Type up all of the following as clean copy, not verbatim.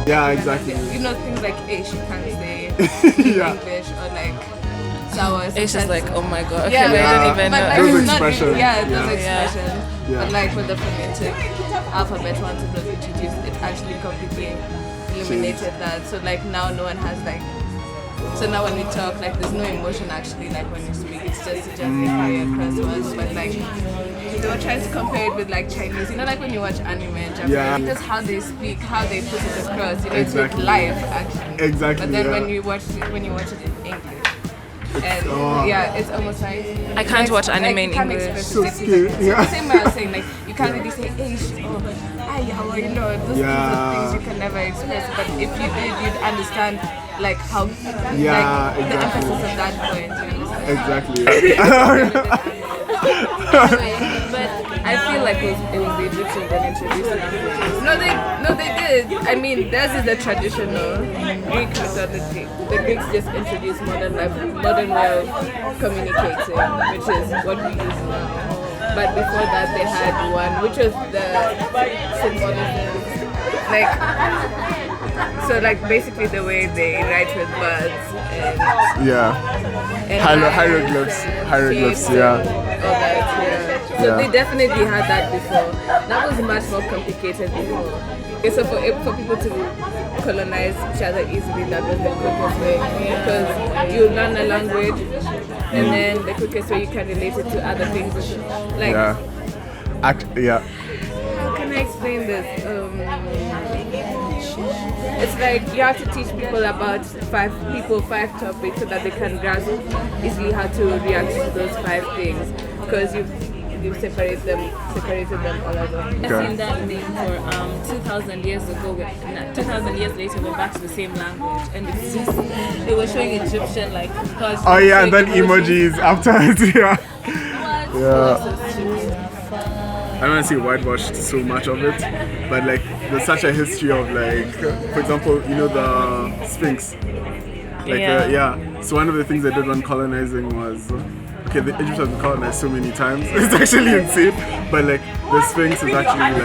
Yeah, exactly. You know, things like ish you can't say Yeah. in English, or like sour. It's just like, oh my god, Yeah, okay, I don't even but know. like, Those it's not expressions, really, yeah. those expressions. Yeah. But like with the phonetic alphabet, once it was introduced, it actually completely eliminated that. So like now no one has like. So now when we talk, like there's no emotion actually, like when you speak, it's just to justify across words. But like they were trying to compare it with like Chinese, you know, like when you watch anime and Japanese, Yeah. just how they speak, how they put it across, you know, Exactly. it's with life actually. Exactly, But then yeah. when you watch it in English, and oh. yeah, it's almost like I can't watch anime like, in you can't English. express So it. scary, So yeah. the same way I was saying, like you can't really say ish or ay, or you know, those kinds of things you can never express. But if you did, you'd understand like how Yeah, like, exactly. the emphasis of that point. You understand? Exactly. But I feel like it was the Egyptians that introduced languages. No, they did. I mean, theirs is the traditional Greek mythology. The Greeks just introduced modern way of communicating, which is what we use now. But before that, they had one, which was the symbolism, like. So like basically the way they write with birds and Yeah. Hieroglyphs. Hieroglyphs, yeah. all that, yeah. So Yeah. they definitely had that before. That was much more complicated before. Okay, so for people to colonize each other easily, that was the quickest way. Because you learn a language and then the quickest way you can relate it to other things. Like, Yeah. Yeah. how can I explain this? It's like you have to teach people about five topics so that they can grasp easily how to react to those 5 things, because you've separated them all over. I've seen that name for 2,000 years ago. 2,000 years later, we're back to the same language, and it's just they were showing Egyptian like. Oh yeah, and then emojis afterwards. Yeah. Yeah. I don't want to say whitewashed so much of it, but like there's such a history of like, for example, you know the Sphinx. Like so one of the things they did when colonizing was, okay, the Egypt has been colonized so many times, it's actually insane, but like the Sphinx is actually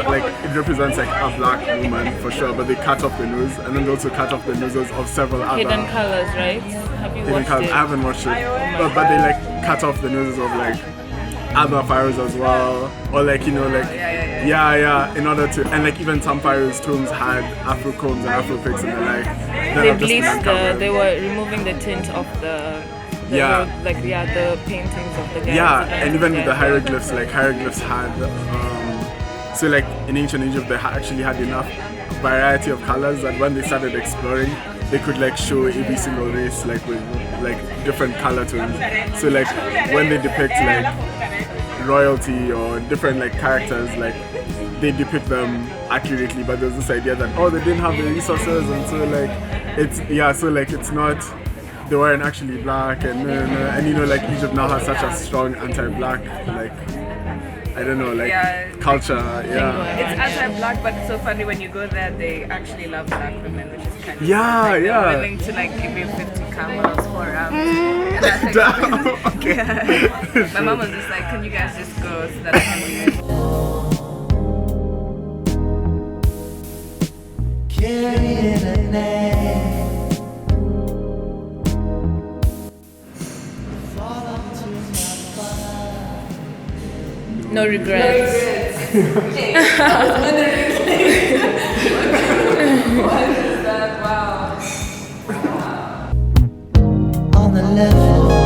like it represents like a black woman for sure, but they cut off the nose, and then they also cut off the noses of several other Hidden Colors, right? Have you hidden watched colors. it? I haven't watched it, but they like cut off the noses of like other pharaohs as well, or like, you know, like in order to, and like even some pharaohs' tombs had Afro combs and Afro pics, and they're like They bleached they were removing the tint of the paintings of the guys. Yeah, and even with the hieroglyphs, like hieroglyphs had so like in ancient Egypt they actually had enough variety of colors that when they started exploring, they could like show every single race like with like different color tones. So like when they depict like royalty or different like characters, like they depict them accurately, but there's this idea that they didn't have the resources, and so like it's not, they weren't actually black, and you know, like Egypt now has such a strong anti-black like, I don't know, like culture. It's anti-black, but it's so funny when you go there, they actually love black women, which is kind of they're willing to like give you 50 camels for and that's like, Okay. My mom was just like, can you guys just go so that I can leave? Carrying a name. Fall onto my fire. No regrets. I was wondering, what is that? Wow. On the level.